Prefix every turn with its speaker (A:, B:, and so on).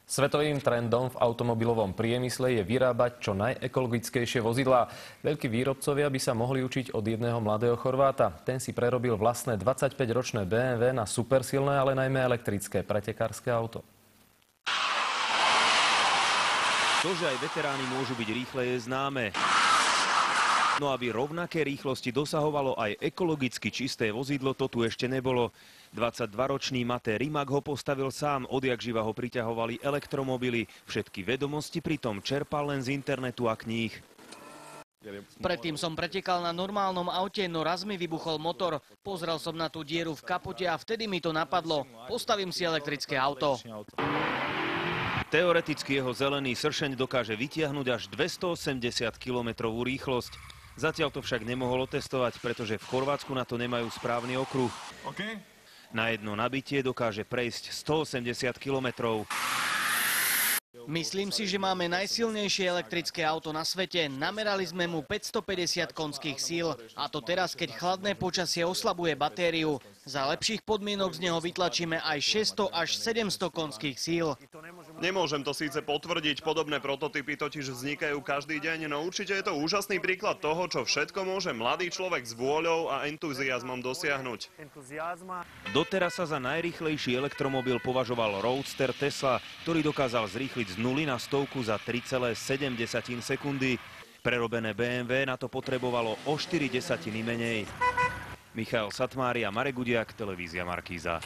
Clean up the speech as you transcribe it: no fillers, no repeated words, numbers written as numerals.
A: Svetovým trendom v automobilovom priemysle je vyrábať čo najekologickejšie vozidlá. Veľkí výrobcovia by sa mohli učiť od jedného mladého Chorváta. Ten si prerobil vlastné 25-ročné BMW na supersilné, ale najmä elektrické pretekárske auto.
B: To, že aj veteráni môžu byť rýchle, je známe. No aby rovnaké rýchlosti dosahovalo aj ekologicky čisté vozidlo, to tu ešte nebolo. 22-ročný Matej Rimak ho postavil sám, odjakživa ho priťahovali elektromobily. Všetky vedomosti pritom čerpal len z internetu a kníh.
C: Predtým som pretekal na normálnom aute, no raz mi vybuchol motor. Pozrel som na tú dieru v kapote a vtedy mi to napadlo. Postavím si elektrické auto.
B: Teoreticky jeho zelený sršeň dokáže vytiahnuť až 280 km/h rýchlosť. Zatiaľ to však nemohol otestovať, pretože v Chorvátsku na to nemajú správny okruh. Na jedno nabitie dokáže prejsť 180 km.
C: Myslím si, že máme najsilnejšie elektrické auto na svete. Namerali sme mu 550 konských síl. A to teraz, keď chladné počasie oslabuje batériu. Za lepších podmienok z neho vytlačíme aj 600 až 700 konských síl.
D: Nemôžem to síce potvrdiť, podobné prototypy totiž vznikajú každý deň, no určite je to úžasný príklad toho, čo všetko môže mladý človek s vôľou a entuziazmom dosiahnuť.
B: Doteraz sa za najrýchlejší elektromobil považoval Roadster Tesla, ktorý dokázal zrýchliť z 0 na 100 za 3,7 sekundy. Prerobené BMW na to potrebovalo o 4 desatiny menej. Michal Satmári a Marek Gudiak, televízia Markíza.